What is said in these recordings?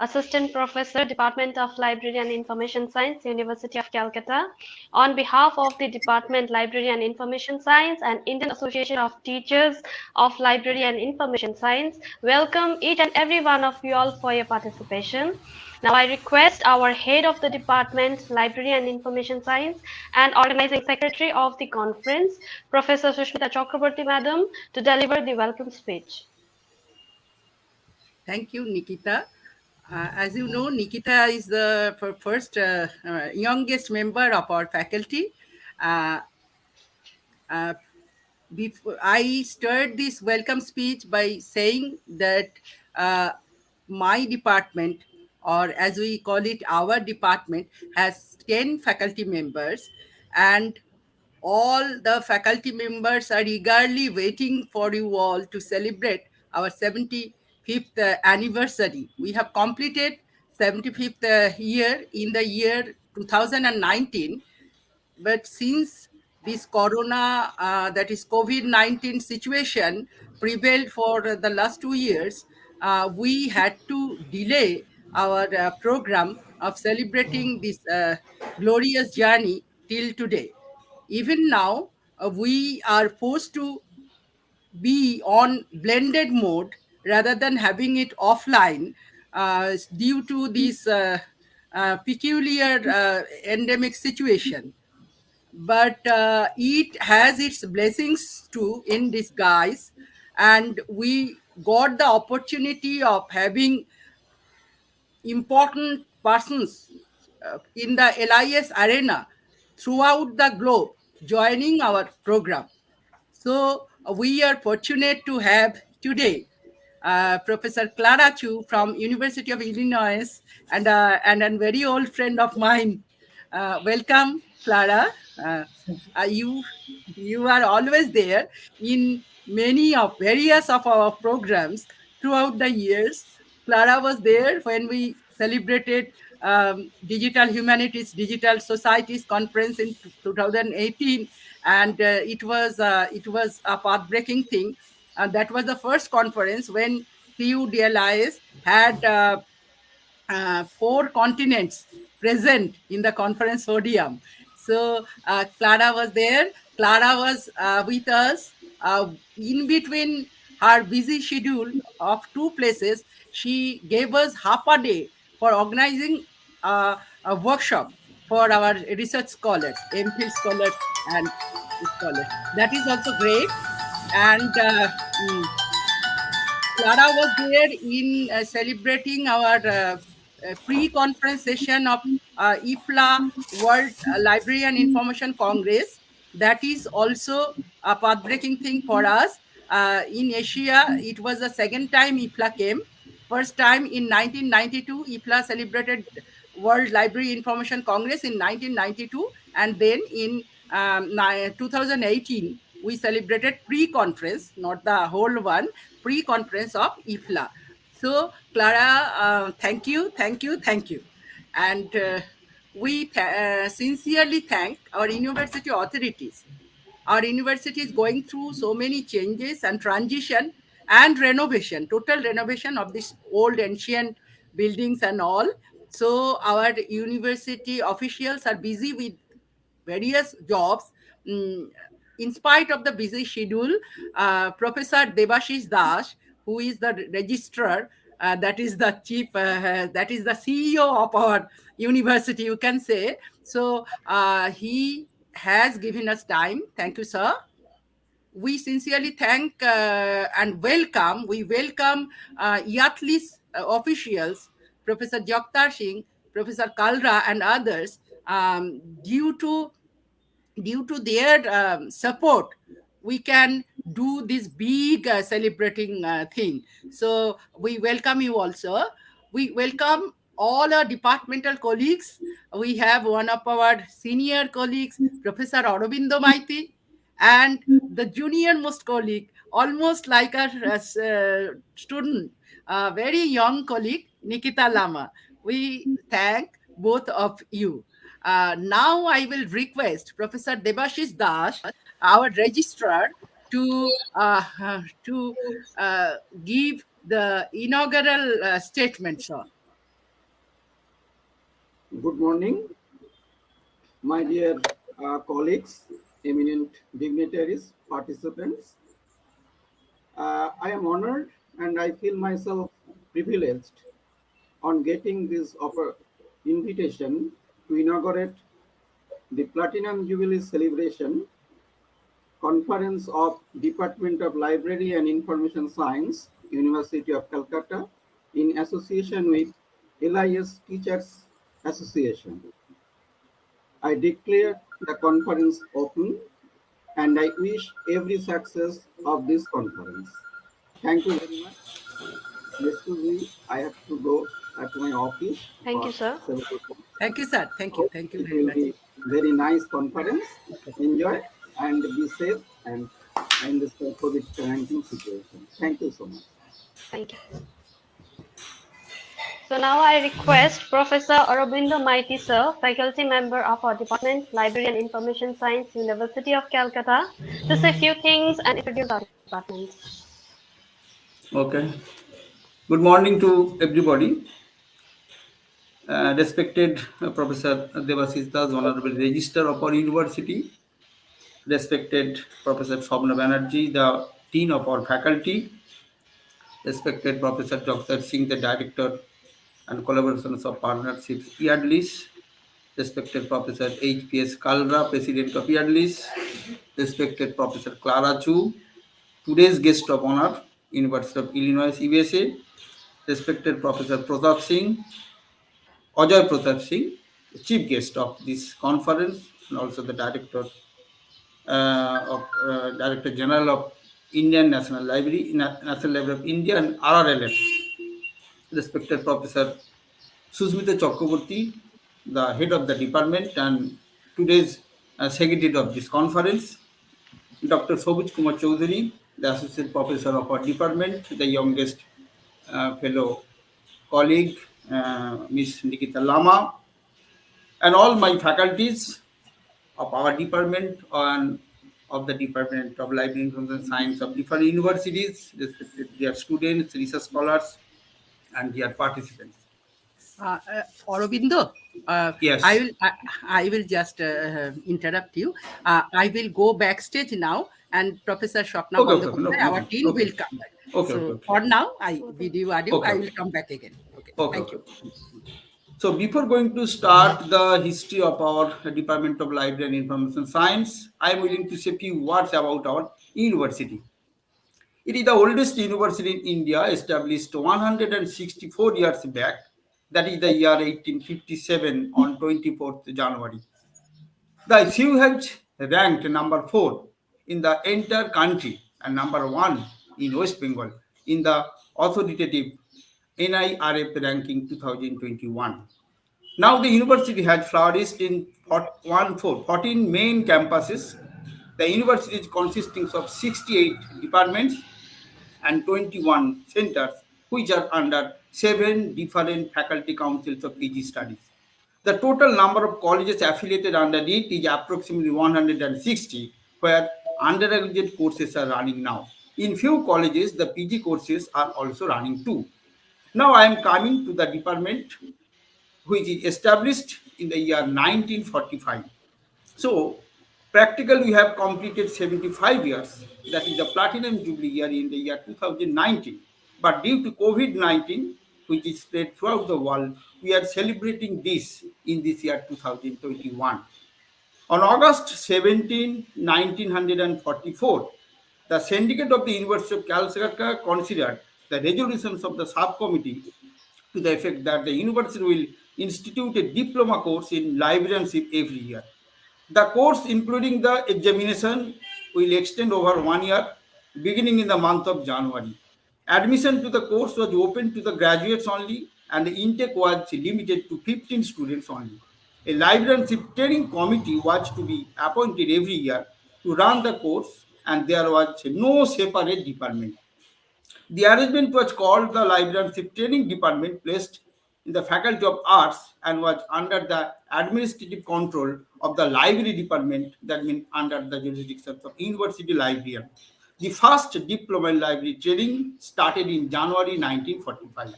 Assistant Professor, Department of Library and Information Science, University of Calcutta. On behalf of the Department Library and Information Science and Indian Association of Teachers of Library and Information Science, welcome each and every one of you all for your participation. Now I request our head of the Department, Library and Information Science and Organizing Secretary of the conference, Professor Susmita Chakraborty Madam, to deliver the welcome speech. Thank you, Nikita. As you know, Nikita is the first youngest member of our faculty. Uh, uh, I started this welcome speech by saying that uh, my department, or as we call it, our department, has 10 faculty members, and all the faculty members are eagerly waiting for you all to celebrate our 75th anniversary. We have completed 75th year in the year 2019, but since this corona, that is COVID-19 situation prevailed for the last 2 years, we had to delay our program of celebrating this glorious journey till today. Even now, we are forced to be on blended mode rather than having it offline due to this peculiar endemic situation. But it has its blessings too in disguise, and we got the opportunity of having important persons in the LIS arena throughout the globe joining our program. So we are fortunate to have today Professor Clara Chu from University of Illinois, and a very old friend of mine. Welcome, Clara. Uh, you are always there in many of various of our programs throughout the years. Clara was there when we celebrated Digital Humanities, Digital Societies Conference in 2018, and it was a path-breaking thing. And that was the first conference when CUDLIS had 4 continents present in the conference podium. So Clara was there. Clara was with us in between her busy schedule of 2 places. She gave us half a day for organizing a workshop for our research scholars, MPhil scholars and scholars. That is also great. And Clara was there in celebrating our pre-conference session of IFLA World Library and Information Congress. That is also a path-breaking thing for us. In Asia, it was the second time IFLA came. First time in 1992, IFLA celebrated World Library Information Congress in 1992, and then in 2018, we celebrated pre-conference, not the whole one, pre-conference of IFLA. So, Clara, thank you, thank you, thank you. And we sincerely thank our university authorities. Our university is going through so many changes and transition and renovation, total renovation of these old ancient buildings and all. So our university officials are busy with various jobs. Mm, in spite of the busy schedule, Professor Debashis Das, who is the registrar, that is the chief, that is the CEO of our university, you can say. So he has given us time. Thank you, sir. We sincerely thank and welcome. We welcome IATLIS officials, Professor Jagtar Singh, Professor Kalra, and others. Due to their support, we can do this big celebrating thing. So we welcome you also. We welcome all our departmental colleagues. We have one of our senior colleagues, Professor Arabinda Maity, and the junior most colleague, almost like a student, a very young colleague, Nikita Lama. We thank both of you. Now I will request Professor Debashis Das, our registrar, to give the inaugural statement, sir. Good morning, my dear colleagues, eminent dignitaries, participants. I am honored and I feel myself privileged on getting this invitation to inaugurate the Platinum Jubilee Celebration Conference of Department of Library and Information Science, University of Calcutta, in association with LIS Teachers Association. I declare the conference open and I wish every success of this conference. Thank you very much. Excuse me, I have to go to my office Thank you, for sir. several things. Thank you, sir. Thank you. Hope Thank you it very will much. be very nice conference. Enjoy and be safe and in this COVID-19 situation. Thank you so much. Thank you. So now I request Professor Arabinda Maity, sir, faculty member of our department, Library and Information Science, University of Calcutta, to say a few things and introduce our department. Okay. Good morning to everybody. Respected Professor Debashis, Honorable Registrar of our university, respected Professor Swapna Banerjee, the Dean of our faculty, respected Professor Jagtar Singh, the Director and Collaborations of Partnerships IATLIS, respected Professor H.P.S. Kalra, President of IATLIS, respected Professor Clara Chu, today's guest of honor, University of Illinois, USA, respected Professor Pratap Singh, Ajay Pratap Singh, the chief guest of this conference, and also the Director General of Indian National Library, National Library of India, and RRRLF, respected Professor Susmita Chakraborty, the head of the department and today's secretary of this conference, Dr. Sobuj Kumar Chaudhary, the associate professor of our department, the youngest fellow colleague, Miss Nikita Lama, and all my faculties of our department and of the Department of Library Information Science of different universities, respected their students, research scholars, and their participants. Aurobindo, Yes. I will just interrupt you. I will go backstage now, and Professor Swapna Okay, okay, no, Bandyopadhyay, no our problem. team, Okay, will come back. okay, okay, So okay, for now, I video audio. okay, I okay, will come back again. Okay. okay, Thank okay. you. So before going to start the history of our Department of Library and Information Science, I am willing to say a few words about our university. It is the oldest university in India, established 164 years back, that is the year 1857 on 24th January. The CUH ranked number 4 in the entire country and number 1 in West Bengal in the authoritative NIRF ranking 2021. Now the university has flourished in 14 main campuses. The university is consisting of 68 departments and 21 centers, which are under 7 different faculty councils of PG studies. The total number of colleges affiliated under it is approximately 160, where undergraduate courses are running now. In few colleges, the PG courses are also running too. Now I am coming to the department which is established in the year 1945. So, practically we have completed 75 years. That is the platinum jubilee year in the year 2019. But due to COVID-19, which is spread throughout the world, we are celebrating this in this year 2021. On August 17, 1944, the syndicate of the University of Calcutta considered the resolutions of the subcommittee to the effect that the university will institute a diploma course in librarianship every year. The course, including the examination, will extend over 1 year, beginning in the month of January. Admission to the course was open to the graduates only, and the intake was limited to 15 students only. A librarianship training committee was to be appointed every year to run the course, and there was no separate department. The arrangement was called the Librarianship Training Department, placed in the Faculty of Arts and was under the administrative control of the Library Department, that means under the jurisdiction of University Librarian. The first diploma in library training started in January 1945.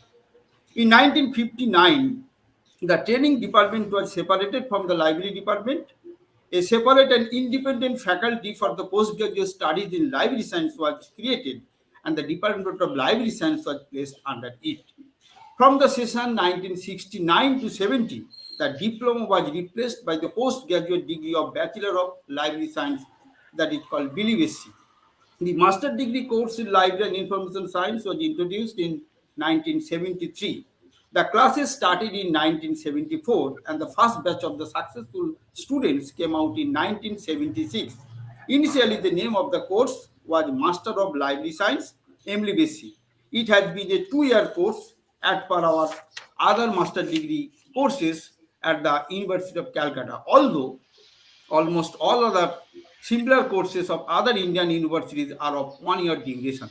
In 1959, The training department was separated from the library department. A separate and independent faculty for the postgraduate studies in library science was created, and the Department of Library Science was placed under it. From the session 1969 to 70, the diploma was replaced by the postgraduate degree of Bachelor of Library Science, that is called DLIS. The master degree course in library and information science was introduced in 1973. The classes started in 1974, and the first batch of the successful students came out in 1976. Initially, the name of the course was Master of Library Science, MLBSc. It has been a 2-year course as per our other master degree courses at the University of Calcutta, although almost all other similar courses of other Indian universities are of 1-year duration.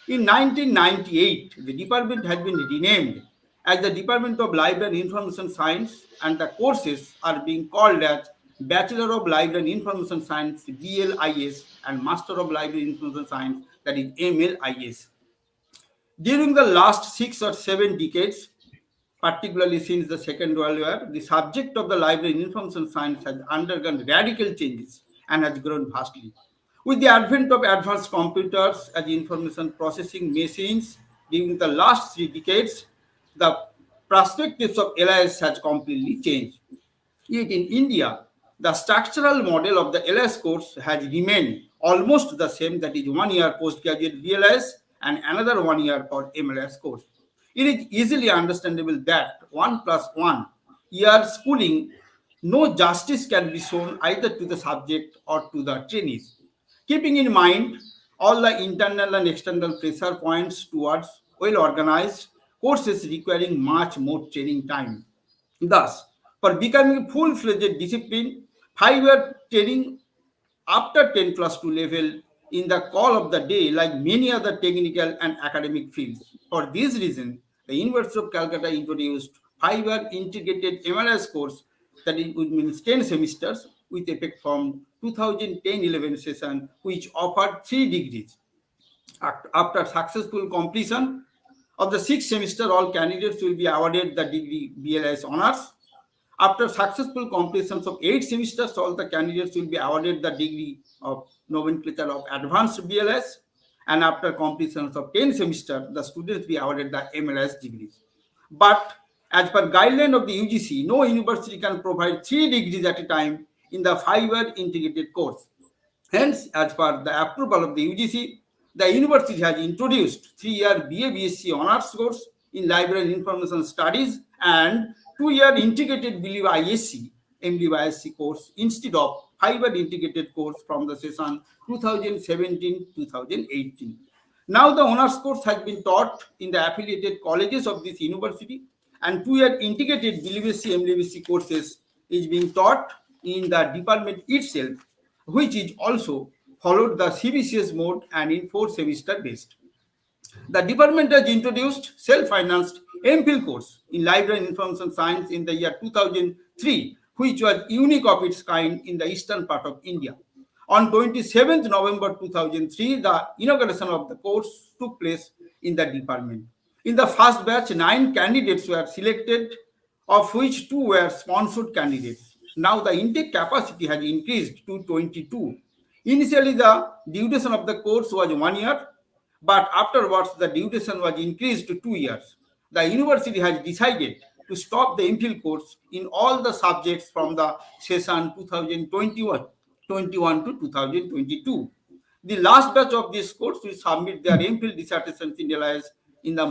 In 1998, the department has been renamed as the Department of Library and Information Science, and the courses are being called as Bachelor of Library and Information Science DLIS and Master of Library and Information Science, that is MLIS. During the last 6 or 7 decades, particularly since the Second World War, the subject of the library and information science has undergone radical changes and has grown vastly. With the advent of advanced computers as information processing machines during the last 3 decades, the perspectives of LIS has completely changed. Yet in India, the structural model of the LIS course has remained almost the same, that is 1 year postgraduate DLIS and another 1 year for MLS course. It is easily understandable that 1 plus 1 year schooling, no justice can be shown either to the subject or to the trainees. Keeping in mind all the internal and external pressure points towards well-organized courses requiring much more training time. Thus, for becoming full-fledged discipline, 5-year training after 10 plus 2 level in the call of the day, like many other technical and academic fields. For this reason, the University of Calcutta introduced 5-year integrated MLS course, that is, which means 10 semesters with effect from 2010-11 session, which offered 3 degrees. After successful completion of the 6th semester, all candidates will be awarded the degree BLIS honors. After successful completion of 8 semesters, all the candidates will be awarded the degree of nomenclature of advanced BLS. And after completion of 10 semesters, the students will be awarded the MLS degrees. But as per guideline of the UGC, no university can provide 3 degrees at a time in the 5-year integrated course. Hence, as per the approval of the UGC, the university has introduced 3-year BA BSc honors course in library and information studies and 2-year integrated ISc MDYSc course instead of 5-year integrated course from the session 2017-2018. Now the honors course has been taught in the affiliated colleges of this university, and 2-year integrated BLISC MLBSc courses is being taught in the department itself, which is also followed the CBCS mode and in 4 semester based. The department has introduced self-financed MPhil course in library and information science in the year 2003, which was unique of its kind in the eastern part of India. On 27th November 2003, the inauguration of the course took place in the department. In the first batch, 9 candidates were selected, of which 2 were sponsored candidates. Now the intake capacity has increased to 22. Initially, the duration of the course was 1 year, but afterwards the duration was increased to 2 years. The university has decided to stop the MPhil course in all the subjects from the session 2021 to 2022. The last batch of this course will submit their MPhil dissertations in DLIS in the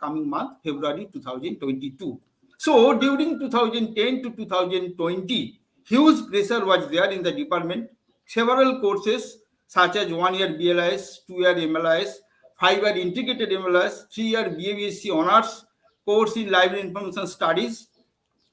coming month, February 2022. So during 2010 to 2020, huge pressure was there in the department. Several courses such as 1-year BLIS, 2-year MLS, 5-year integrated MLS, 3-year BABSc honors course in library information studies,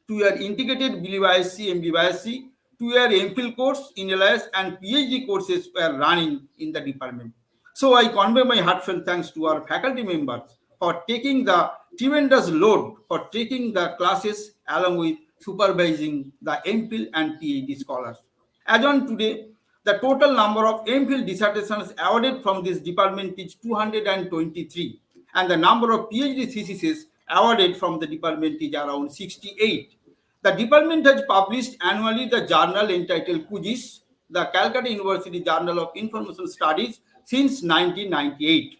2-year integrated BLISC, MDYSc, 2-year MPhil course in LIS, and PhD courses were running in the department. So I convey my heartfelt thanks to our faculty members for taking the tremendous load for taking the classes along with supervising the MPhil and PhD scholars. As on today, the total number of MPhil dissertations awarded from this department is 223, and the number of PhD theses awarded from the department is around 68. The department has published annually the journal entitled Quizzes, the Calcutta University Journal of Information Studies since 1998.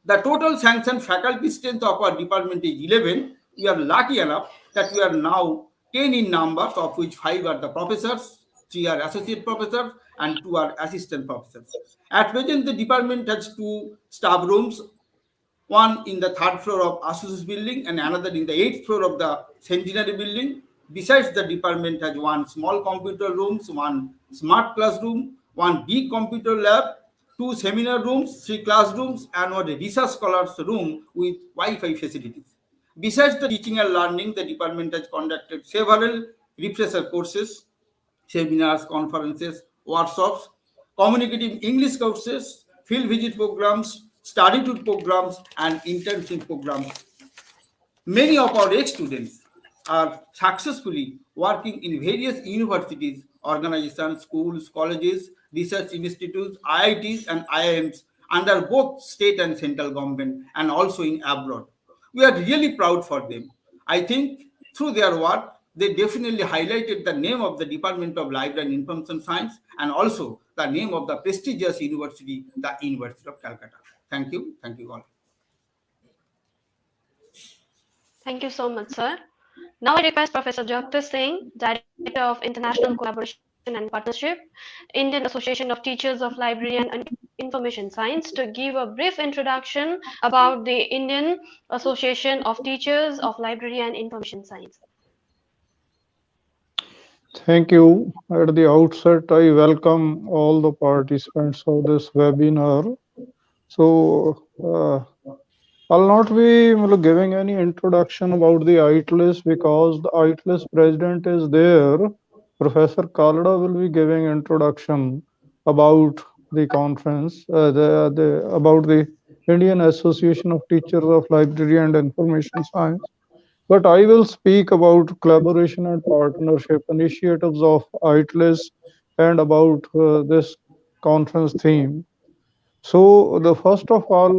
The total sanctioned faculty strength of our department is 11. We are lucky enough that we are now 10 in numbers, of which 5 are the professors, 3 are associate professors, and 2 are assistant professors. At present, the department has 2 staff rooms, one in the third floor of Asus building and another in the 8th floor of the centenary building. Besides, the department has 1 small computer rooms, 1 smart classroom, 1 big computer lab, 2 seminar rooms, 3 classrooms, and 1 research scholars room with Wi-Fi facilities. Besides the teaching and learning, the department has conducted several refresher courses, seminars, conferences, workshops, communicative English courses, field visit programs, study tour programs, and internship programs. Many of our ex-students are successfully working in various universities, organizations, schools, colleges, research institutes, IITs, and IIMs under both state and central government and also in abroad. We are really proud for them. I think through their work, they definitely highlighted the name of the Department of Library and Information Science and also the name of the prestigious university, the University of Calcutta. Thank you. Thank you all. Thank you so much, sir. Now I request Professor Jagtar Singh, Director of International Collaboration and Partnership, Indian Association of Teachers of Library and Information Science, to give a brief introduction about the Indian Association of Teachers of Library and Information Science. Thank you. At the outset, I welcome all the participants of this webinar. So, I'll not be giving any introduction about the IATLIS because the IATLIS president is there. Professor Kalra will be giving introduction about the conference, about the Indian Association of Teachers of Library and Information Science. But I will speak about collaboration and partnership initiatives of IATLIS and about this conference theme. So, the first of all,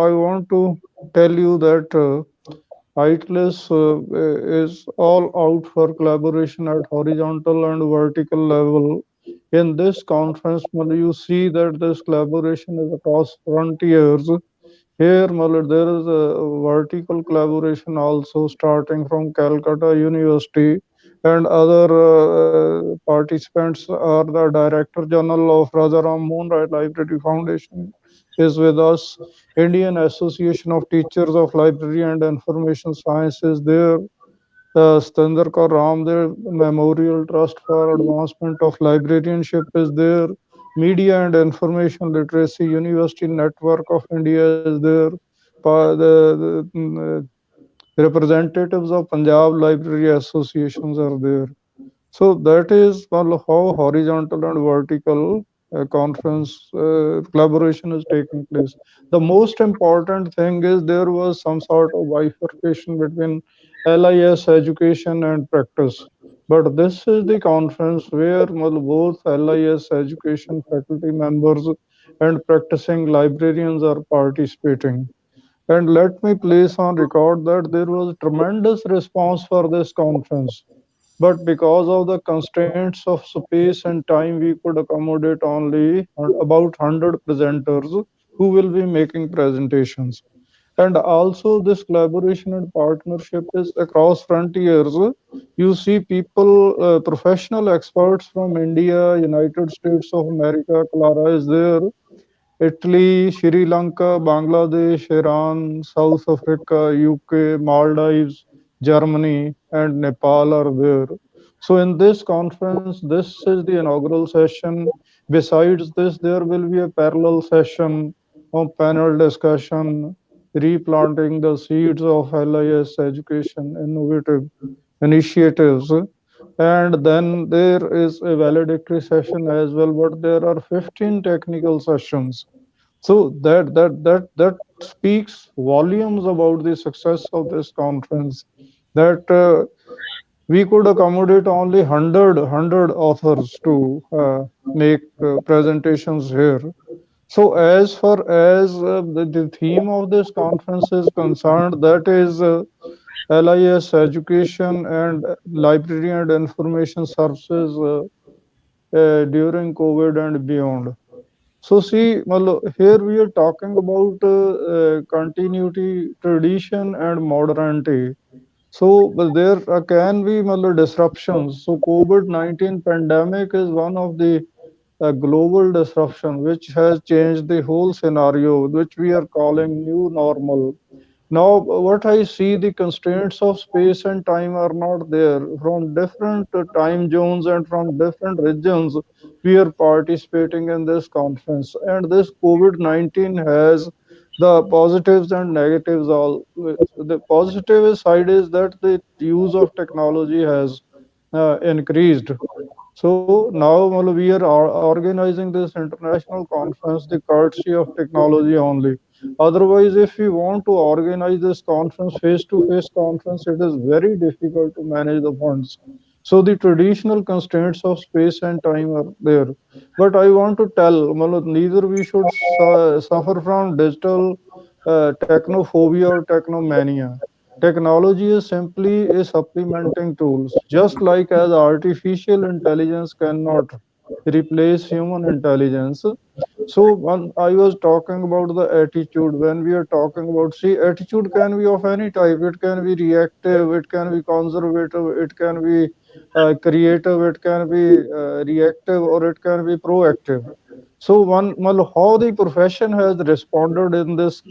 I want to tell you that IATLIS is all out for collaboration at horizontal and vertical level. In this conference, you see that this collaboration is across frontiers. Here, there is a vertical collaboration also starting from Calcutta University, and other participants are the Director General of Rajaram Moonlight Library Foundation is with us. Indian Association of Teachers of Library and Information Science is there. Stendar Kaur Ramdev Memorial Trust for Advancement of Librarianship is there. Media and Information Literacy University Network of India is there. The representatives of Punjab Library Associations are there. So that is how horizontal and vertical conference collaboration is taking place. The most important thing is there was some sort of bifurcation between LIS education and practice. But this is the conference where both LIS education faculty members and practicing librarians are participating. And let me place on record that there was tremendous response for this conference. But because of the constraints of space and time, we could accommodate only about 100 presenters who will be making presentations. And also this collaboration and partnership is across frontiers. You see people, professional experts from India, United States of America, Clara is there, Italy, Sri Lanka, Bangladesh, Iran, South Africa, UK, Maldives, Germany, and Nepal are there. So in this conference, this is the inaugural session. Besides this, there will be a parallel session of panel discussion, replanting the seeds of LIS education innovative initiatives. And then there is a valedictory session as well, but there are 15 technical sessions. So that speaks volumes about the success of this conference. That we could accommodate only 100 authors to make presentations here. So as far as the theme of this conference is concerned, that is LIS education and library and information services during COVID and beyond. So see, here we are talking about continuity, tradition, and modernity. So there can be disruptions. So COVID-19 pandemic is one of the global disruption which has changed the whole scenario, which we are calling new normal. Now, what I see, the constraints of space and time are not there. From different time zones and from different regions, we are participating in this conference. And this COVID-19 has the positives and negatives all. The positive side is that the use of technology has increased. So now we are organizing this international conference the courtesy of technology only. Otherwise, if we want to organize this conference, face-to-face conference, it is very difficult to manage the funds. So the traditional constraints of space and time are there. But I want to tell, neither we should suffer from digital technophobia or technomania. Technology is simply a supplementing tools, just like as artificial intelligence cannot replace human intelligence. So when I was talking about the attitude, when we are talking about, see, attitude can be of any type. It can be reactive, it can be conservative, it can be creative, it can be reactive, or it can be proactive. So how the profession has responded in this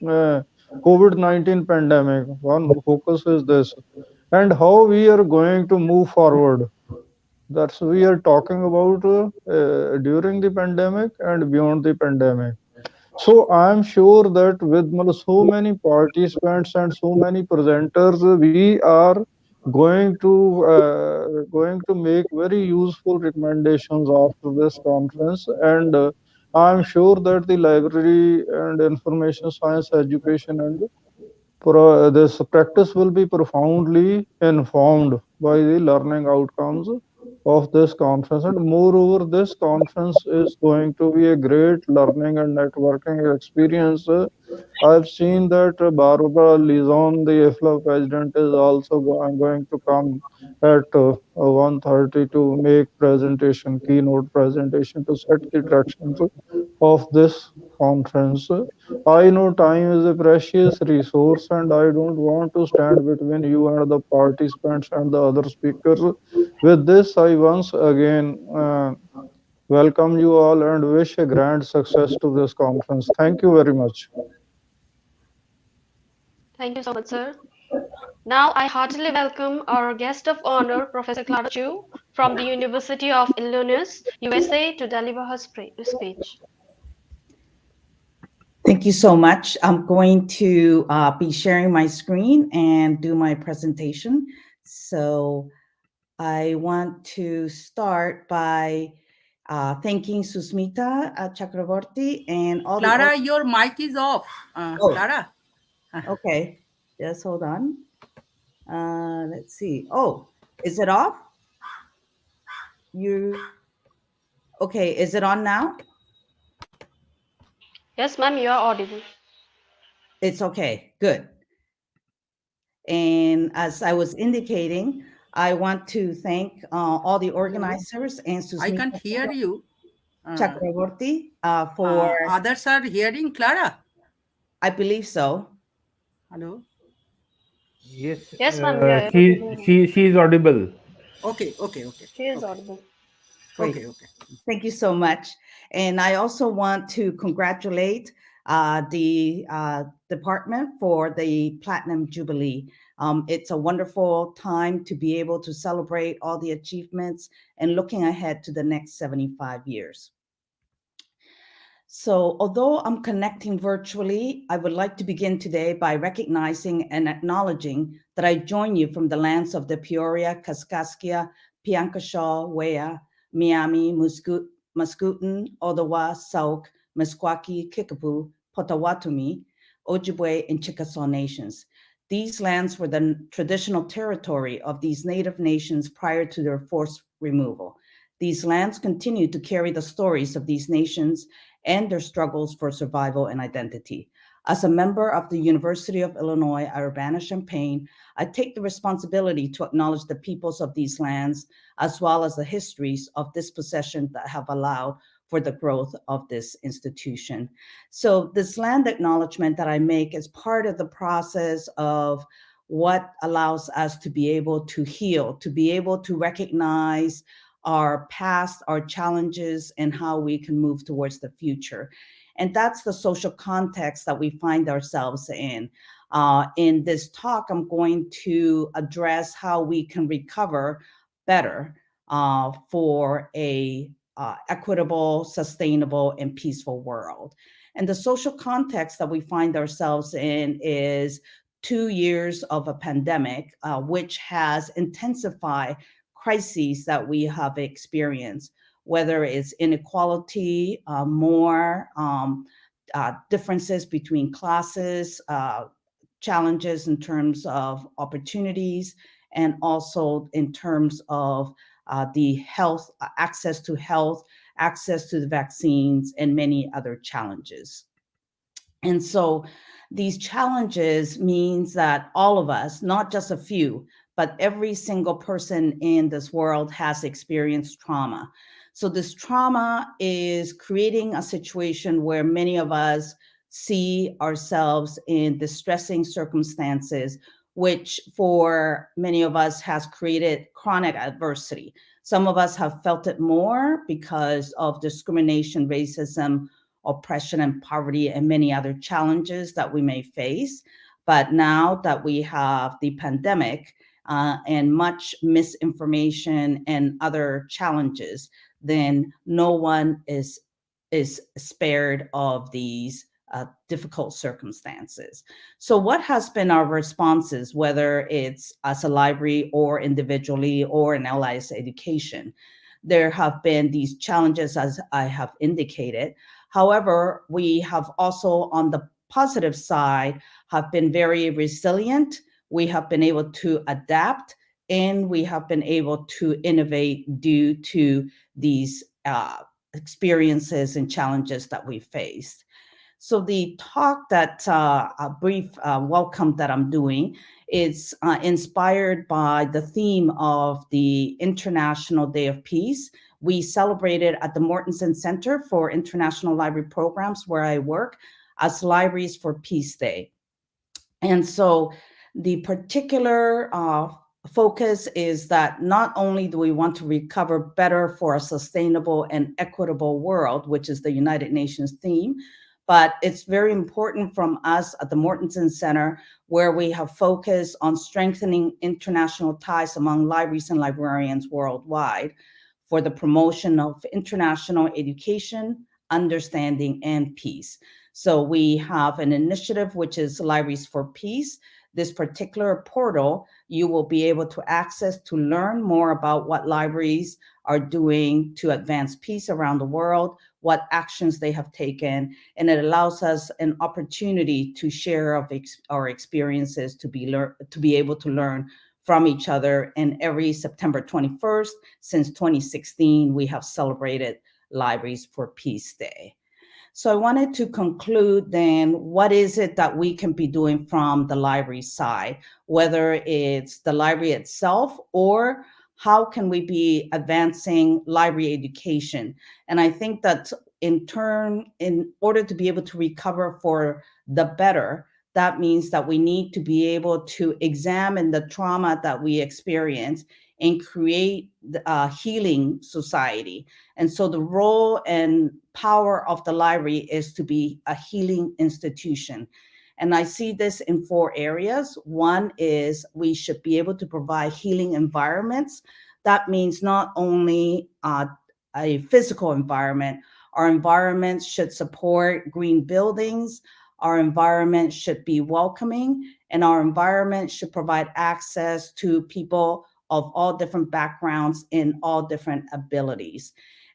uh, COVID-19 pandemic, one focus is this, and how we are going to move forward. That's we are talking about during the pandemic and beyond the pandemic. So I'm sure that with so many participants and so many presenters, we are going to make very useful recommendations after this conference, and I'm sure that the library and information science education and this practice will be profoundly informed by the learning outcomes of this conference. And moreover, this conference is going to be a great learning and networking experience. I've seen that Barbara Lizon, the IFLA president, is also going to come at 1:30 to make presentation, keynote presentation to set the directions of this conference. I know time is a precious resource and I don't want to stand between you and the participants and the other speakers. With this, I once again welcome you all and wish a grand success to this conference. Thank you very much. Thank you so much, sir. Now I heartily welcome our guest of honor, Professor Clara Chu from the University of Illinois, USA, to deliver her speech. Thank you so much. I'm going to be sharing my screen and do my presentation. So I want to start by thanking Susmita Chakraborty and all Clara, your mic is off. Clara. Okay, just hold on. Let's see. Oh, is it off? Okay, is it on now? Yes, ma'am, you are audible. It's okay, good. And as I was indicating, I want to thank all the organizers and Susmita. I can't hear you. Chakraborty for... others are hearing Clara? I believe so. Hello? Yes, Yes, ma'am, she is audible. Okay. She is audible. Great. Okay. Thank you so much. And I also want to congratulate the department for the Platinum Jubilee. It's a wonderful time to be able to celebrate all the achievements and looking ahead to the next 75 years. So although I'm connecting virtually, I would like to begin today by recognizing and acknowledging that I join you from the lands of the Peoria, Kaskaskia, Piankashaw, Wea, Miami, Muscooten, Ottawa, Sauk, Meskwaki, Kickapoo, Potawatomi, Ojibwe, and Chickasaw nations. These lands were the traditional territory of these native nations prior to their forced removal. These lands continue to carry the stories of these nations and their struggles for survival and identity. As a member of the University of Illinois Urbana-Champaign, I take the responsibility to acknowledge the peoples of these lands, as well as the histories of dispossession that have allowed for the growth of this institution. So this land acknowledgement that I make is part of the process of what allows us to be able to heal, to be able to recognize our past, our challenges, and how we can move towards the future. And that's the social context that we find ourselves in. In this talk, I'm going to address how we can recover better for a equitable, sustainable, and peaceful world. And the social context that we find ourselves in is 2 years of a pandemic, which has intensified crises that we have experienced, whether it's inequality, more differences between classes, challenges in terms of opportunities, and also in terms of the health, access to the vaccines, and many other challenges. And so these challenges means that all of us, not just a few, but every single person in this world has experienced trauma. So this trauma is creating a situation where many of us see ourselves in distressing circumstances, which for many of us has created chronic adversity. Some of us have felt it more because of discrimination, racism, oppression, and poverty, and many other challenges that we may face. But now that we have the pandemic and much misinformation and other challenges, then no one is spared of these difficult circumstances. So what has been our responses, whether it's as a library or individually or in LIS education? There have been these challenges, as I have indicated. However, we have also, on the positive side, have been very resilient. We have been able to adapt, and we have been able to innovate due to these experiences and challenges that we faced. So the talk that a brief welcome that I'm doing is inspired by the theme of the International Day of Peace. We celebrated at the Mortensen Center for International Library Programs, where I work, as Libraries for Peace Day. And so the particular focus is that not only do we want to recover better for a sustainable and equitable world, which is the United Nations theme, but it's very important from us at the Mortensen Center, where we have focused on strengthening international ties among libraries and librarians worldwide for the promotion of international education, understanding, and peace. So we have an initiative, which is Libraries for Peace. This particular portal, you will be able to access to learn more about what libraries are doing to advance peace around the world, what actions they have taken, and it allows us an opportunity to share our experiences, to be able to learn from each other. And every September 21st, since 2016, we have celebrated Libraries for Peace Day. So I wanted to conclude then, what is it that we can be doing from the library side, whether it's the library itself or how can we be advancing library education? And I think that in order to be able to recover for the better, that means that we need to be able to examine the trauma that we experience and create a healing society. And so the role and power of the library is to be a healing institution. And I see this in 4 areas. One is we should be able to provide healing environments. That means not only a physical environment. Our environments should support green buildings. Our environment should be welcoming, and our environment should provide access to people of all different backgrounds and all different abilities.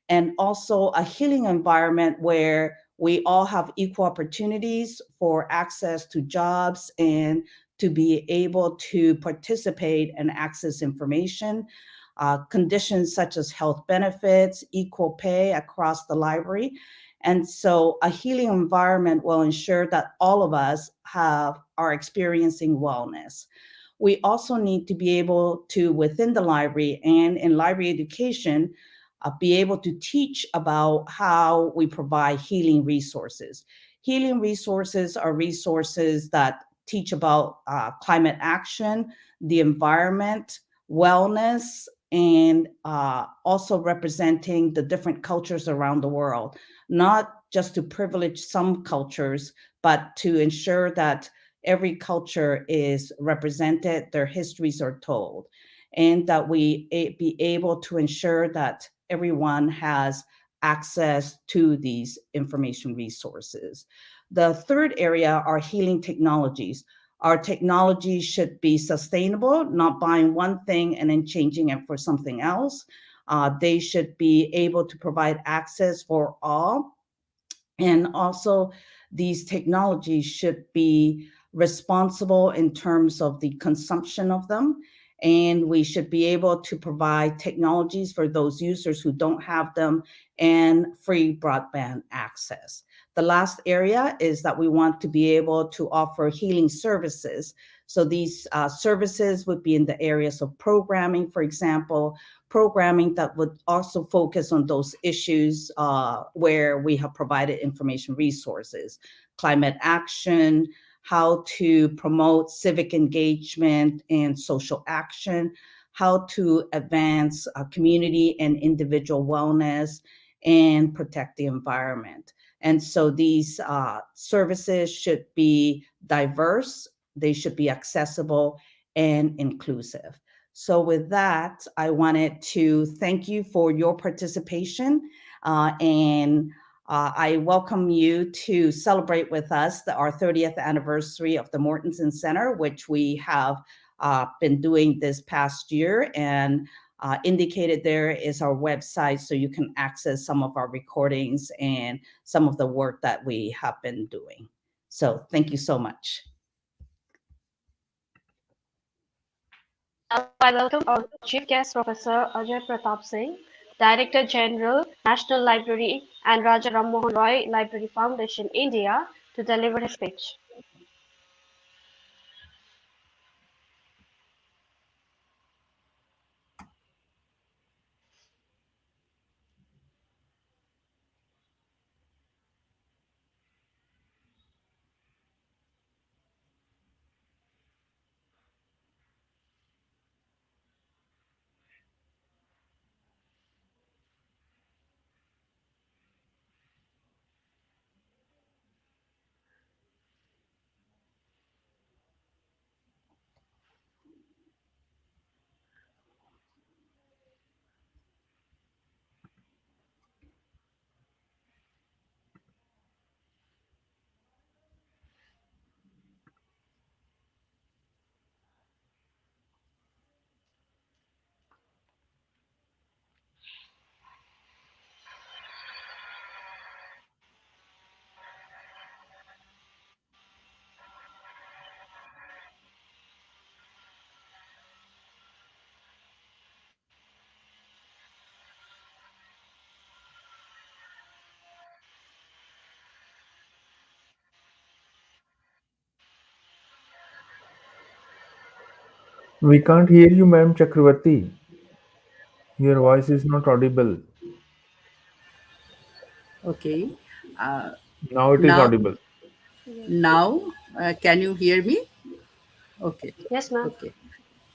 And also a healing environment where we all have equal opportunities for access to jobs and to be able to participate and access information, conditions such as health benefits, equal pay across the library. And so a healing environment will ensure that all of us are experiencing wellness. We also need to be able to, within the library and in library education, be able to teach about how we provide healing resources. Healing resources are resources that teach about climate action, the environment, wellness, and also representing the different cultures around the world, not just to privilege some cultures, but to ensure that every culture is represented, their histories are told, and that we be able to ensure that everyone has access to these information resources. The third area are healing technologies. Our technology should be sustainable, not buying one thing and then changing it for something else. They should be able to provide access for all. And also, these technologies should be responsible in terms of the consumption of them. And we should be able to provide technologies for those users who don't have them and free broadband access. The last area is that we want to be able to offer healing services. So these services would be in the areas of programming, for example, programming that would also focus on those issues where we have provided information resources, climate action, how to promote civic engagement and social action, how to advance community and individual wellness, and protect the environment. And so these services should be diverse, they should be accessible and inclusive. So with that, I wanted to thank you for your participation, and I welcome you to celebrate with us our 30th anniversary of the Mortensen Center, which we have been doing this past year, and indicated there is our website, so you can access some of our recordings and some of the work that we have been doing. So thank you so much. Now I welcome our chief guest, Professor Ajay Pratap Singh, Director General, National Library and Raja Ram Mohan Roy Library Foundation, India, to deliver his speech. We can't hear you, Ma'am Chakraborty. Your voice is not audible. Okay. Now it is Now, audible. can you hear me? Okay. Yes, ma'am. Okay.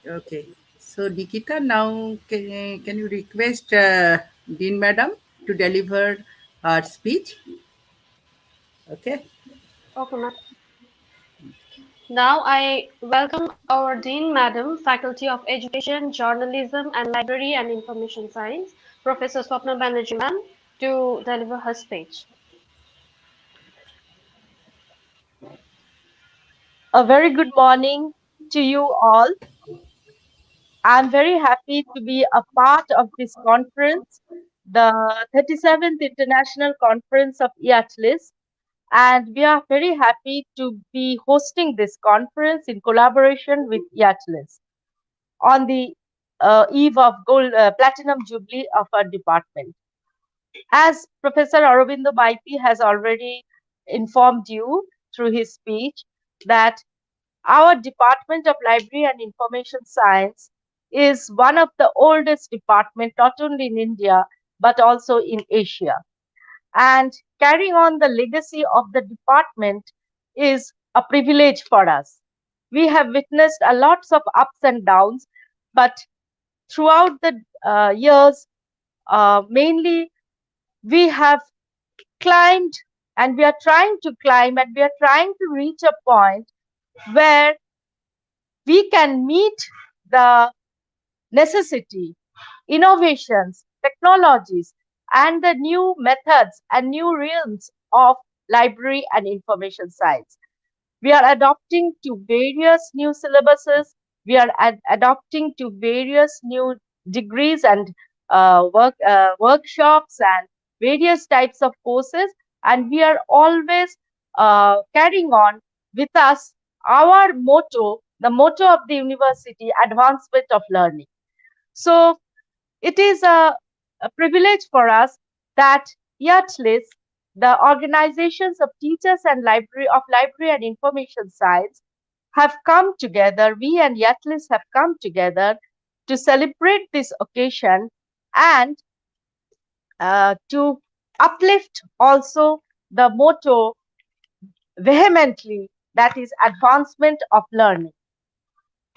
Okay. So, Nikita, now can you request Dean Madam to deliver her speech? Okay. Okay, ma'am. Now I welcome our Dean Madam, Faculty of Education, Journalism and Library and Information Science, Professor Swapna Banerjee, ma'am, to deliver her speech. A very good morning to you all. I'm very happy to be a part of this conference, the 37th International Conference of IATLIS, and we are very happy to be hosting this conference in collaboration with IATLIS on the eve of Platinum Jubilee of our department. As Professor Arabinda Maity has already informed you through his speech, that our Department of Library and Information Science is one of the oldest departments, not only in India, but also in Asia. And carrying on the legacy of the department is a privilege for us. We have witnessed a lots of ups and downs, but throughout the years, mainly we have climbed, and we are trying to climb, and we are trying to reach a point where we can meet the necessity, innovations, technologies, and the new methods and new realms of library and information science. We are adopting to various new syllabuses. We are adopting to various new degrees and workshops and various types of courses. And we are always carrying on with us our motto, the motto of the university, advancement of learning. So it is a privilege for us that IATLIS, the organizations of teachers and library and information science, have come together. We and IATLIS have come together to celebrate this occasion and to uplift also the motto vehemently, that is advancement of learning.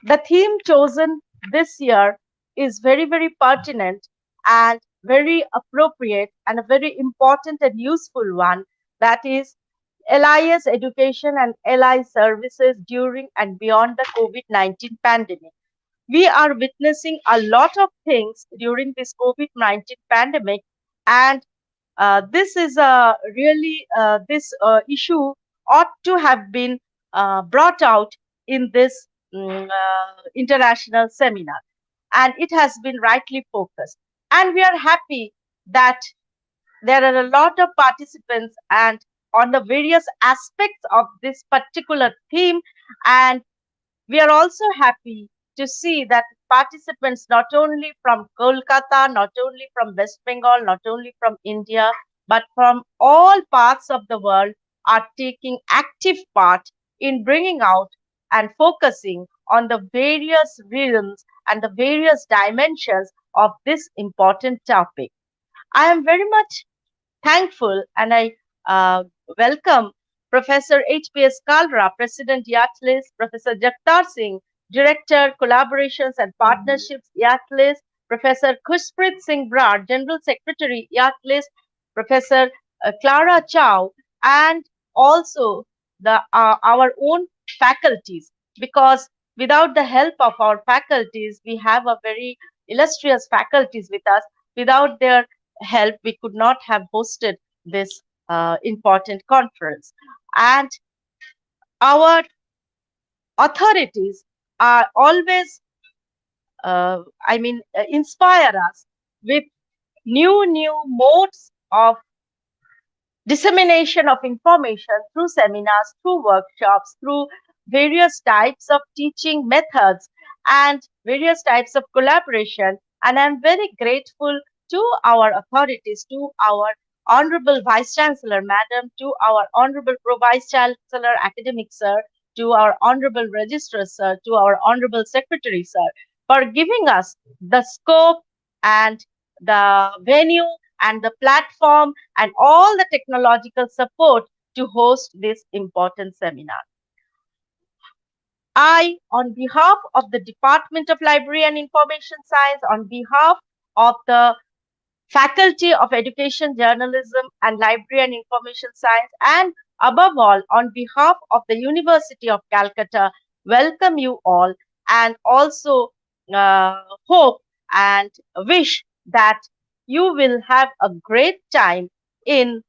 The theme chosen this year is very, very pertinent and very appropriate and a very important and useful one, that is LIS education and LI services during and beyond the COVID-19 pandemic. We are witnessing a lot of things during this COVID-19 pandemic, and this is a really this issue ought to have been brought out in this international seminar, and it has been rightly focused, and we are happy that there are a lot of participants and on the various aspects of this particular theme, and we are also happy to see that participants not only from Kolkata, not only from West Bengal, not only from India, but from all parts of the world are taking active part in bringing out and focusing on the various realms and the various dimensions of this important topic. I am very much thankful, and I welcome Professor H.P.S. Kalra, President IATLIS, Professor Jagtar Singh, Director Collaborations and Partnerships IATLIS, Professor Khushpreet Singh Brar, General Secretary IATLIS, Professor Clara Chu, and also our own faculties, because without the help of our faculties, we have a very illustrious faculties with us. Without their help, we could not have hosted this important conference. And our authorities are always, inspire us with new modes of dissemination of information through seminars, through workshops, through various types of teaching methods and various types of collaboration. And I'm very grateful to our authorities, to our Honorable Vice Chancellor, Madam, to our Honorable Pro Vice Chancellor, Academic Sir, to our Honorable Registrar, Sir, to our Honorable Secretary, Sir, for giving us the scope and the venue and the platform and all the technological support to host this important seminar. I, on behalf of the Department of Library and Information Science, on behalf of the Faculty of Education, Journalism and Library and Information Science, and above all, on behalf of the University of Calcutta, welcome you all, and also hope and wish that you will have a great time in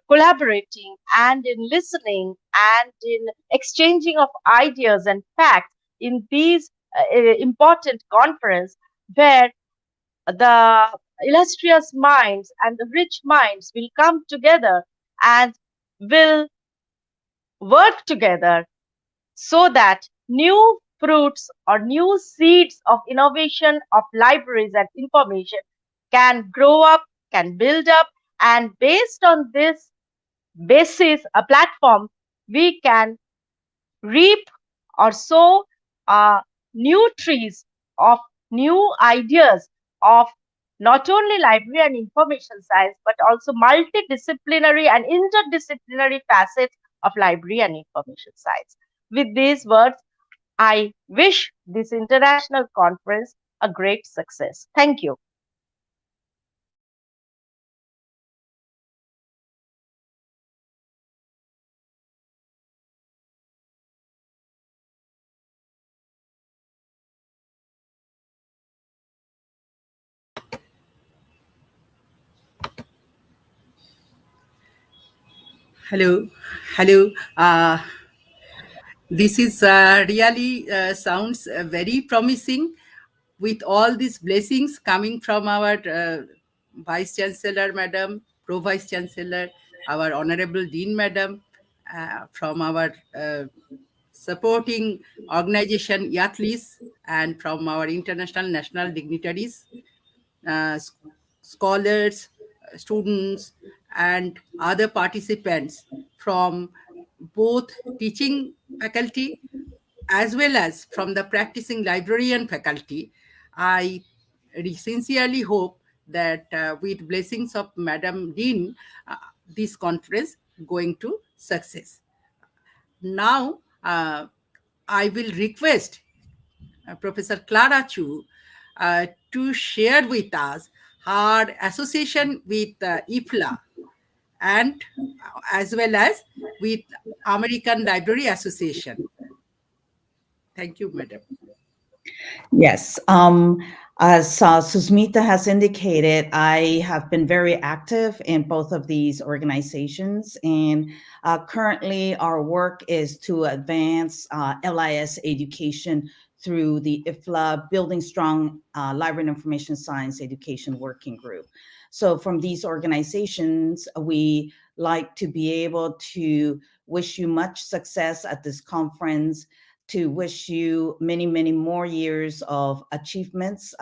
collaborating and in listening and in exchanging of ideas and facts in these important conference, where the illustrious minds and the rich minds will come together and will work together so that new fruits or new seeds of innovation of libraries and information can grow up, can build up, and based on this basis, a platform, we can reap or sow new trees of new ideas of not only library and information science, but also multidisciplinary and interdisciplinary facets of library and information science. With these words, I wish this international conference a great success. Thank you. Hello, hello. This is really sounds very promising, with all these blessings coming from our Vice Chancellor, Madam, Pro Vice Chancellor, our Honorable Dean, Madam, from our supporting organization IATLIS, and from our international national dignitaries, uh, s- scholars, students, and other participants from both teaching faculty as well as from the practicing librarian faculty. I sincerely hope that with blessings of Madam Dean, this conference going to success. Now, I will request Professor Clara Chu to share with us her association with IFLA, and as well as with American Library Association. Thank you, Madam. Yes. As Susmita has indicated, I have been very active in both of these organizations, and currently our work is to advance LIS education through the IFLA Building Strong Library and Information Science Education Working Group. So from these organizations, we like to be able to wish you much success at this conference, to wish you many, many more years of achievements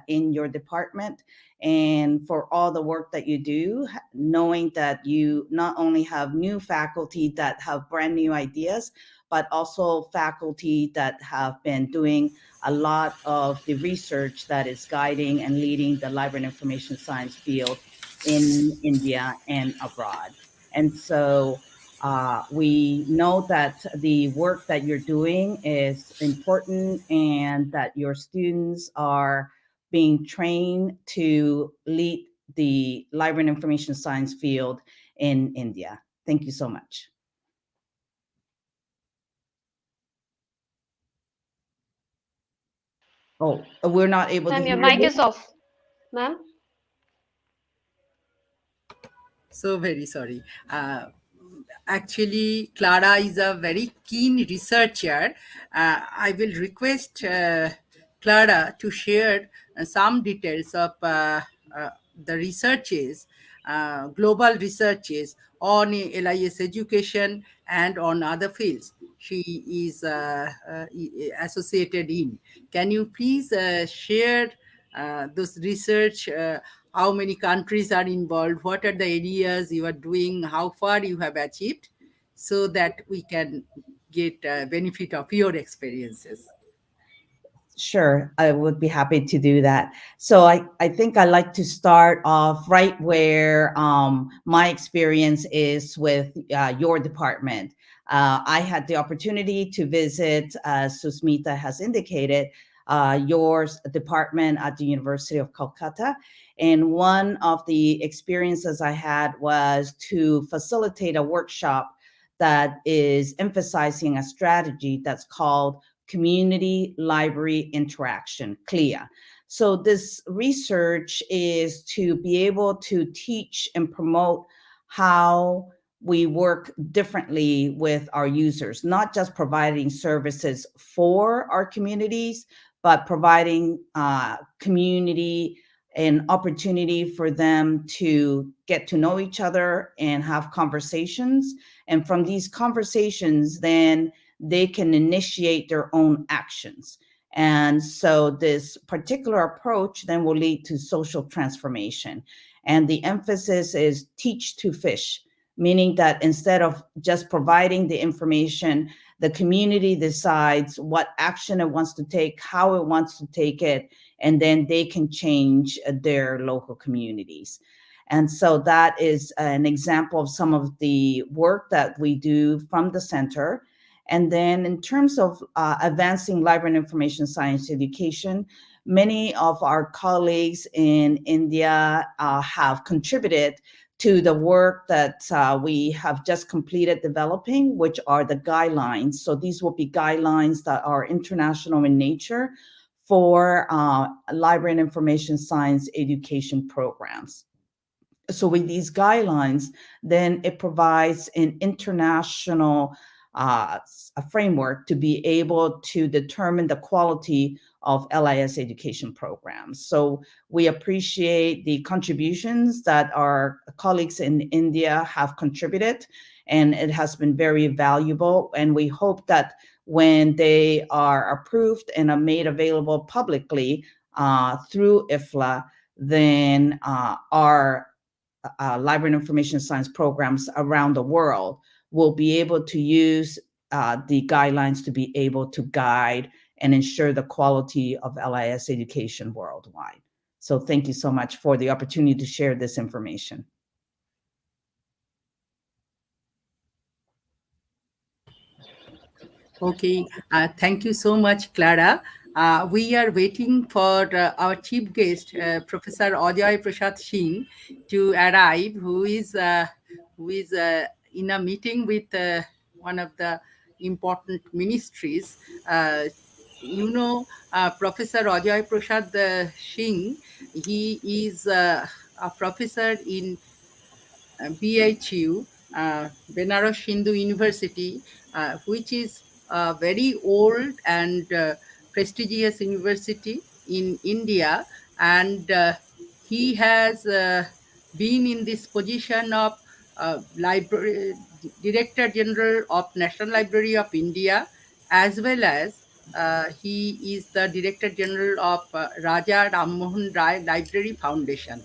in your department, and for all the work that you do, knowing that you not only have new faculty that have brand new ideas, but also faculty that have been doing a lot of the research that is guiding and leading the library and information science field in India and abroad. And so we know that the work that you're doing is important, and that your students are being trained to lead the library and information science field in India. Thank you so much. Oh, we're not able to Ma'am, hear your mic you. is off. Ma'am? So very sorry. Actually, Clara is a very keen researcher. I will request Clara to share some details of the researches, global researches on LIS education and on other fields she is associated in. Can you please share those research? How many countries are involved? What are the areas you are doing? How far you have achieved, so that we can get benefit of your experiences. Sure, I would be happy to do that. So I think I like to start off right where my experience is with your department. I had the opportunity to visit, as Susmita has indicated, your department at the University of Calcutta. And one of the experiences I had was to facilitate a workshop that is emphasizing a strategy that's called Community Library Interaction, CLIA. So this research is to be able to teach and promote how we work differently with our users, not just providing services for our communities, but providing community an opportunity for them to get to know each other and have conversations. And from these conversations, then they can initiate their own actions. And so this particular approach then will lead to social transformation. And the emphasis is teach to fish, meaning that instead of just providing the information, the community decides what action it wants to take, how it wants to take it, and then they can change their local communities. And so that is an example of some of the work that we do from the center. And then in terms of advancing library and information science education, many of our colleagues in India have contributed to the work that we have just completed developing, which are the guidelines. So these will be guidelines that are international in nature for library and information science education programs. So with these guidelines, then it provides an international a framework to be able to determine the quality of LIS education programs. So we appreciate the contributions that our colleagues in India have contributed, and it has been very valuable. And we hope that when they are approved and are made available publicly through IFLA, then our library and information science programs around the world will be able to use the guidelines to be able to guide and ensure the quality of LIS education worldwide. So thank you so much for the opportunity to share this information. Okay, thank you so much, Clara. We are waiting for our chief guest, Professor Ajay Prasad Singh, to arrive, who is in a meeting with one of the important ministries. Professor Ajay Prasad Singh, he is a professor in BHU, Benares Hindu University, which is a very old and prestigious university in India. And he has been in this position of library Director General of National Library of India, as well as he is the Director General of Raja Ram Mohan Rai Library Foundation.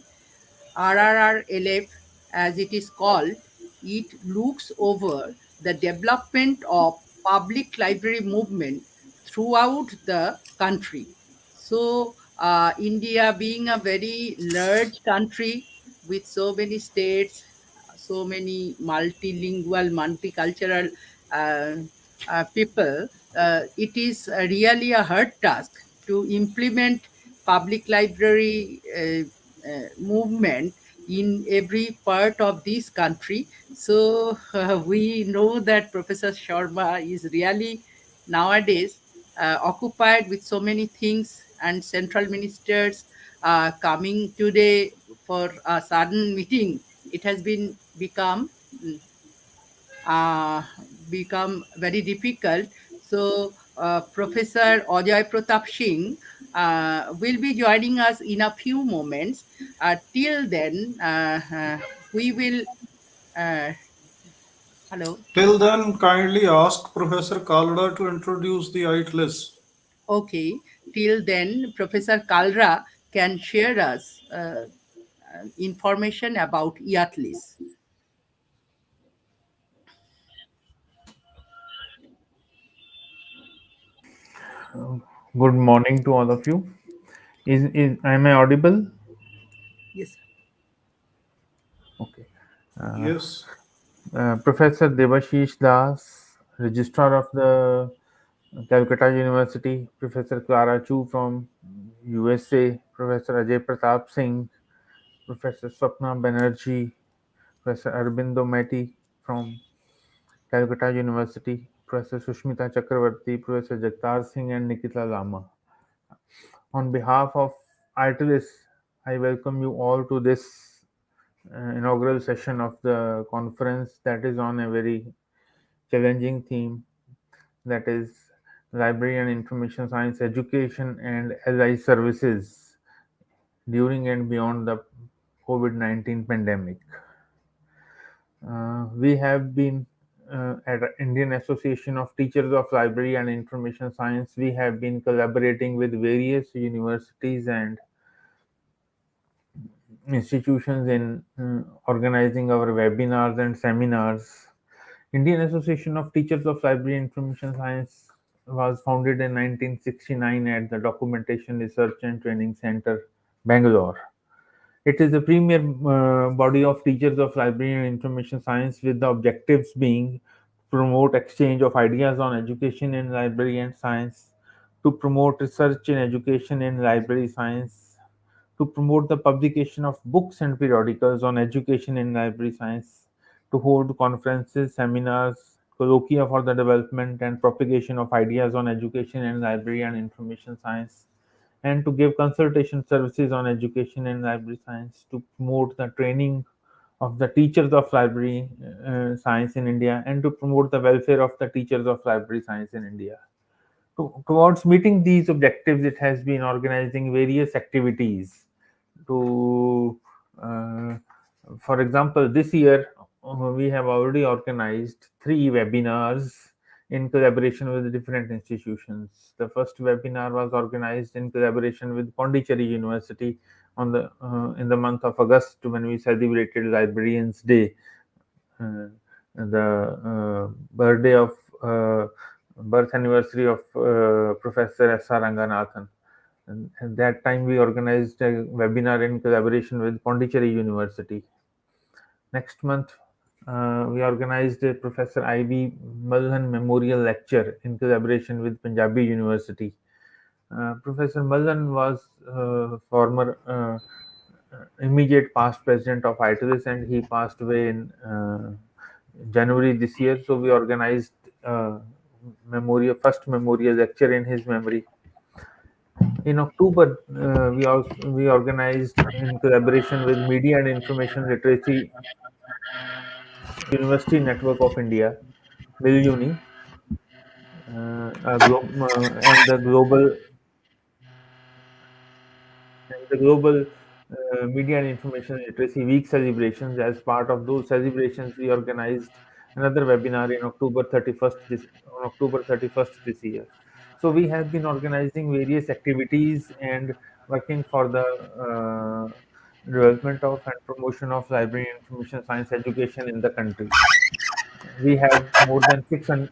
RRRLF, as it is called, it looks over the development of public library movement throughout the country. So, India being a very large country with so many states, so many multilingual, multicultural people, it is really a hard task to implement public library movement in every part of this country. So we know that Professor Sharma is really nowadays occupied with so many things, and central ministers coming today for a sudden meeting. It has become very difficult. So Professor Ajay Pratap Singh will be joining us in a few moments. Till then, we will. Hello. Till then, kindly ask Professor Kalra to introduce the IATLIS. Okay. Till then, Professor Kalra can share us information about IATLIS. Good morning to all of you. Am I audible? Yes. Okay. Yes. Professor Debashis Das, Registrar of the Calcutta University, Professor Clara Chu from USA, Professor Ajay Pratap Singh, Professor Swapna Banerjee, Professor Arabinda Maity from Calcutta University, Professor Susmita Chakraborty, Professor Jagtar Singh, and Nikita Lama. On behalf of IATLIS, I welcome you all to this inaugural session of the conference that is on a very challenging theme, that is library and information science education and allied services during and beyond the COVID-19 pandemic. We have been at Indian Association of Teachers of Library and Information Science, we have been collaborating with various universities and institutions in organizing our webinars and seminars. Indian Association of Teachers of Library and Information Science was founded in 1969 at the Documentation Research and Training Center, Bangalore. It is the premier body of teachers of library and information science, with the objectives being promote exchange of ideas on education in library and science, to promote research in education in library science, to promote the publication of books and periodicals on education in library science, to hold conferences, seminars, colloquia for the development and propagation of ideas on education in library and information science, and to give consultation services on education and library science, to promote the training of the teachers of library science in India, and to promote the welfare of the teachers of library science in India. Towards meeting these objectives, it has been organizing various activities to, for example, this year we have already organized 3 webinars in collaboration with different institutions. The first webinar was organized in collaboration with Pondicherry University on the in the month of August, when we celebrated Librarians Day, the birthday of birth anniversary of Professor S.R. Ranganathan. And at that time, we organized a webinar in collaboration with Pondicherry University. Next month, we organized a Professor I.V. Malhan Memorial Lecture in collaboration with Punjabi University. Professor Malhan was former immediate past president of IATLIS, and he passed away in January this year. So we organized first memorial lecture in his memory. In October, we organized in collaboration with Media and Information Literacy University Network of India, MILUNI, and the global Media and Information Literacy Week celebrations. As part of those celebrations, we organized another webinar in October 31st this year. So we have been organizing various activities and working for the development of and promotion of library and information science education in the country. We have more than 600.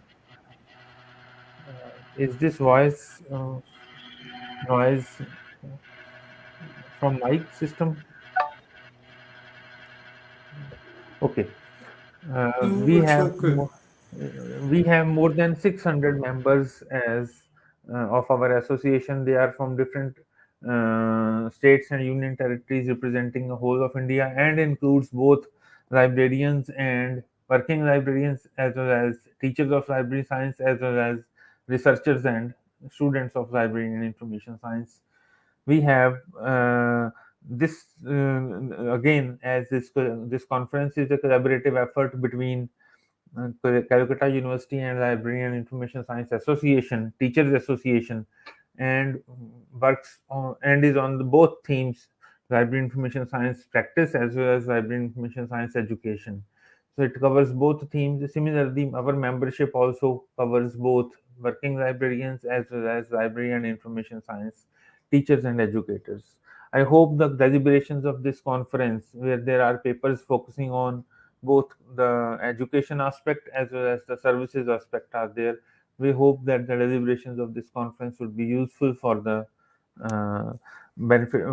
Is this voice noise from mic system? Okay. No, We it's have okay. more than 600 members as of our association. They are from different states and union territories, representing the whole of India, and includes both librarians and working librarians, as well as teachers of library science, as well as researchers and students of library and information science. We have this again, as this conference is a collaborative effort between Calcutta University and Library and Information Science Association, Teachers Association, and works on and is on both themes: library information science practice as well as library information science education. So it covers both themes. Similarly, our membership also covers both working librarians as well as library and information science teachers and educators. I hope the deliberations of this conference, where there are papers focusing on both the education aspect as well as the services aspect, are there. We hope that the deliberations of this conference will be useful for the benefit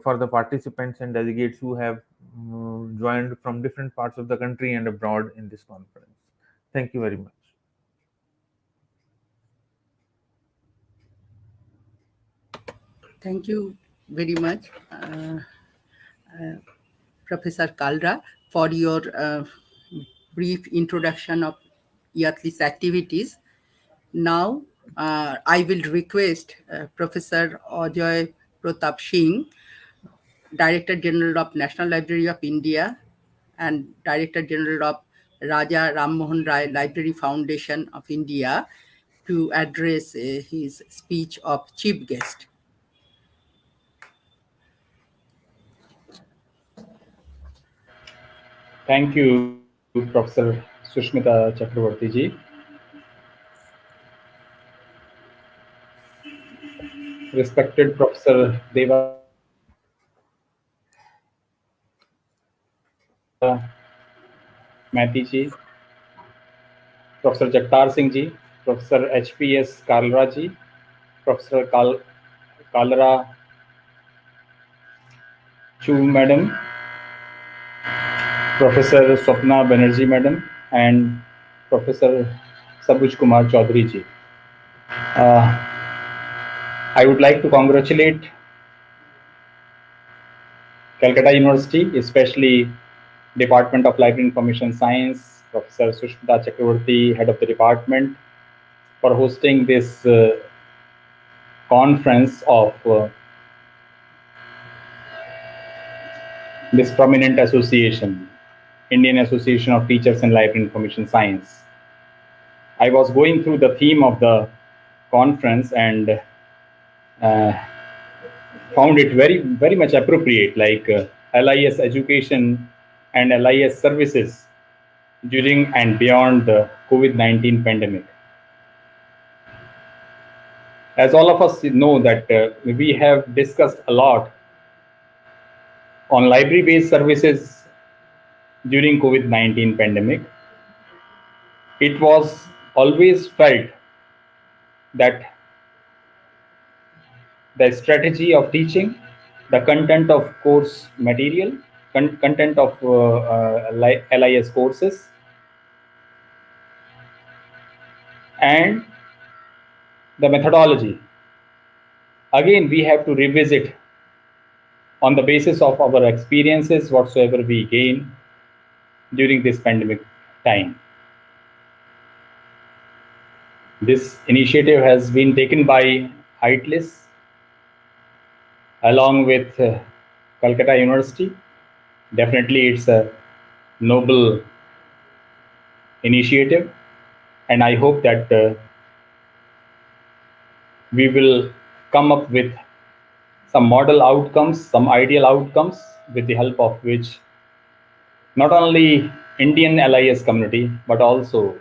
for the participants and delegates who have joined from different parts of the country and abroad in this conference. Thank you very much. Thank you very much, Professor Kalra, for your brief introduction of IATLIS activities. Now, I will request Professor Ajay Pratap Singh, Director General of National Library of India and Director General of Raja Ram Mohan Rai Library Foundation of India, to address his speech of chief guest. Thank you, Professor Susmita Chakraborty ji. Respected Professor Debashis, Maity ji, Professor Jagtar Singh ji, Professor H.P.S. Kalra ji, Professor Clara Chu Madam, Professor Swapna Banerjee Madam, and Professor Sabuj Kumar Chaudhary ji. I would like to congratulate Calcutta University, especially Department of Library Information Science, Professor Susmita Chakraborty, head of the department, for hosting this conference of this prominent association, Indian Association of Teachers in Library Information Science. I was going through the theme of the conference and found it very much appropriate, like LIS education and LIS services during and beyond the COVID-19 pandemic. As all of us know that we have discussed a lot on library-based services during COVID-19 pandemic. It was always felt that the strategy of teaching, the content of course material, content of LIS courses, and the methodology, again we have to revisit on the basis of our experiences whatsoever we gain during this pandemic time. This initiative has been taken by IATLIS along with Calcutta University. Definitely it's a noble initiative, and I hope that we will come up with some model outcomes, some ideal outcomes, with the help of which not only Indian LIS community, but also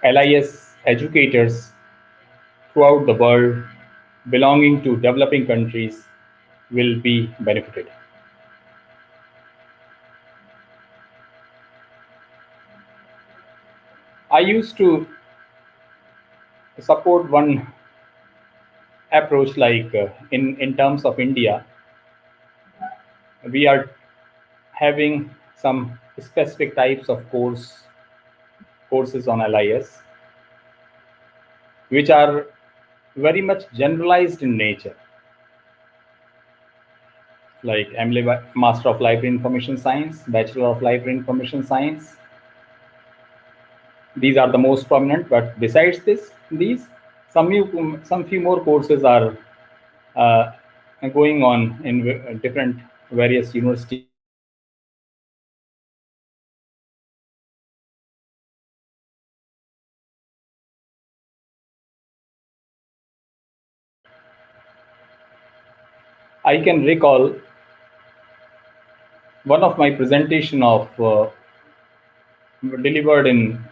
LIS educators throughout the world belonging to developing countries will be benefited. I used to support one approach, like in terms of India, we are having some specific types of courses on LIS, which are very much generalized in nature, like Master of Library Information Science, Bachelor of Library Information Science. These are the most prominent, but besides these, some few more courses are going on in different various universities. I can recall one of my presentation of delivered in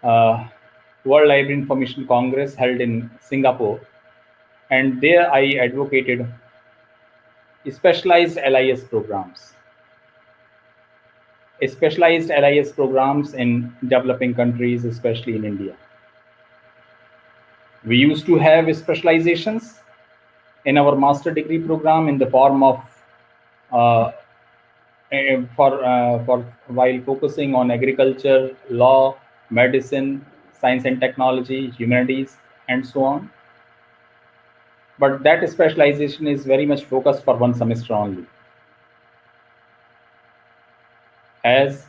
World Library Information Congress held in Singapore, and there I advocated specialized LIS programs. Specialized LIS programs in developing countries, especially in India. We used to have specializations in our master degree program in the form of while focusing on agriculture, law, medicine, science and technology, humanities, and so on. But that specialization is very much focused for one semester only. As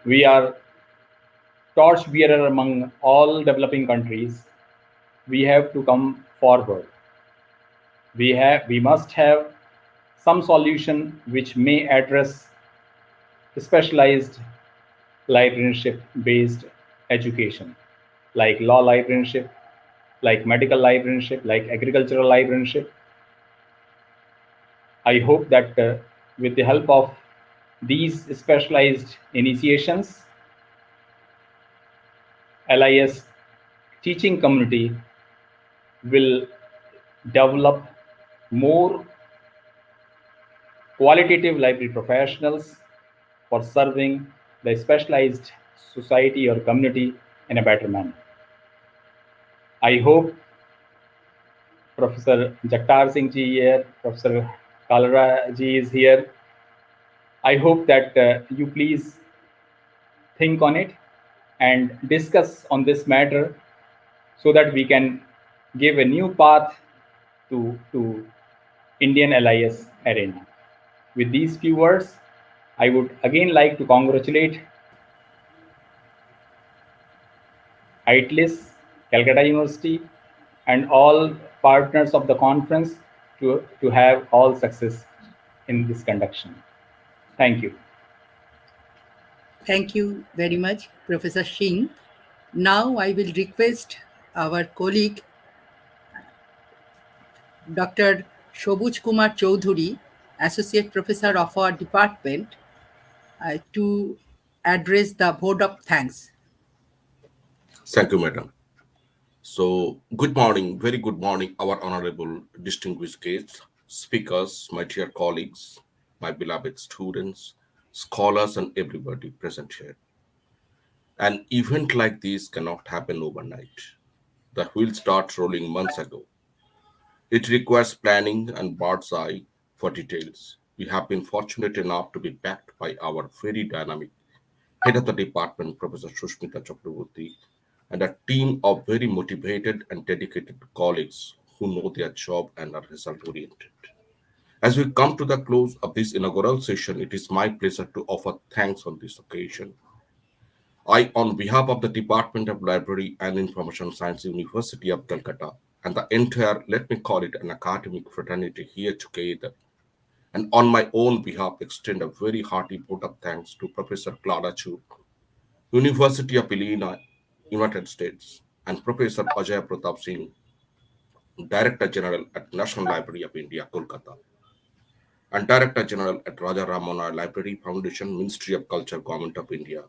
we are torchbearer among all developing countries, we have to come forward. We must have some solution which may address specialized librarianship based education, like law librarianship, like medical librarianship, like agricultural librarianship. I hope that with the help of these specialized initiations, LIS teaching community will develop more qualitative library professionals for serving the specialized society or community in a better manner. I hope Professor Jagtar Singh ji here, Professor Kalra ji is here. I hope that you please think on it and discuss on this matter so that we can give a new path to Indian LIS arena. With these few words, I would again like to congratulate IATLIS, Calcutta University, and all partners of the conference to have all success in this conduction. Thank you. Thank you very much, Professor Singh. Now I will request our colleague, Dr. Shobuj Kumar Choudhury, Associate Professor of our department, to address the vote of thanks. Thank you, Madam. So, good morning, very good morning, our honorable distinguished guests, speakers, my dear colleagues, my beloved students, scholars, and everybody present here. An event like this cannot happen overnight. The wheel starts rolling months ago. It requires planning and bird's eye for details. We have been fortunate enough to be backed by our very dynamic head of the department, Professor Susmita Chakraborty, and a team of very motivated and dedicated colleagues who know their job and are result-oriented. As we come to the close of this inaugural session, it is my pleasure to offer thanks on this occasion. I, on behalf of the Department of Library and Information Science, University of Calcutta, and the entire, let me call it an academic fraternity here together, and on my own behalf, extend a very hearty vote of thanks to Professor Clara Chu, University of Illinois, United States, and Professor Ajay Pratap Singh, Director General at National Library of India, Kolkata, and Director General at Raja Rammohn Library Foundation, Ministry of Culture, Government of India,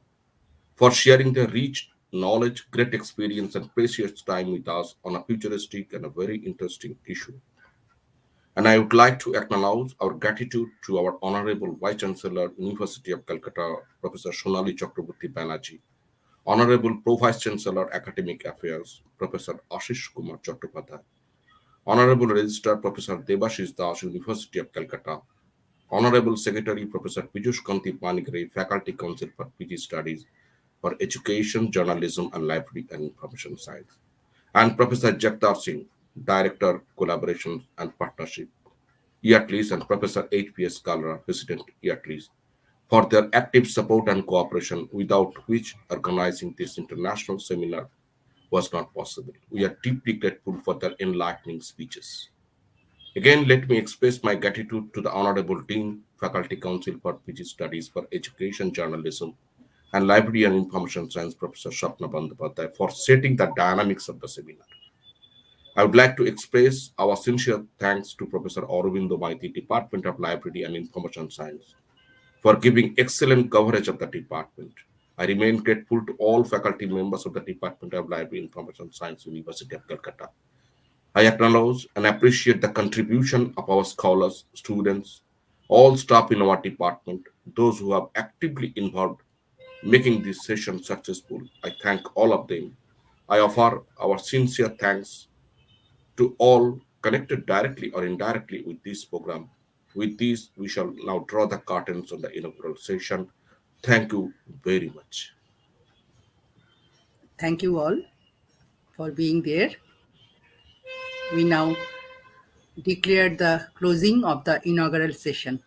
for sharing their rich knowledge, great experience, and precious time with us on a futuristic and a very interesting issue. And I would like to acknowledge our gratitude to our Honorable Vice Chancellor, University of Calcutta, Professor Sonali Chakraborty Banerjee, Honorable Pro-Vice Chancellor, Academic Affairs, Professor Ashish Kumar Chattopadhyay, Honorable Registrar, Professor Debashis Das, University of Calcutta, Honorable Secretary, Professor Piyush Kanti Panigre, Faculty Council for PG Studies for Education, Journalism, and Library and Information Science, and Professor Jagtar Singh, Director, Collaboration and Partnership, IATLIS, and Professor H.P.S. Kalra, President, IATLIS, for their active support and cooperation, without which organizing this international seminar was not possible. We are deeply grateful for their enlightening speeches. Again, let me express my gratitude to the Honorable Dean, Faculty Council for PG Studies for Education, Journalism, and Library and Information Science, Professor Swapna Bandyopadhyay, for setting the dynamics of the seminar. I would like to express our sincere thanks to Professor Arabinda Maity, Department of Library and Information Science, for giving excellent coverage of the department. I remain grateful to all faculty members of the Department of Library and Information Science, University of Calcutta. I acknowledge and appreciate the contribution of our scholars, students, all staff in our department, those who have actively involved making this session successful. I thank all of them. I offer our sincere thanks to all connected directly or indirectly with this program. With this, we shall now draw the curtains on the inaugural session. Thank you very much. Thank you all for being there. We now declare the closing of the inaugural session.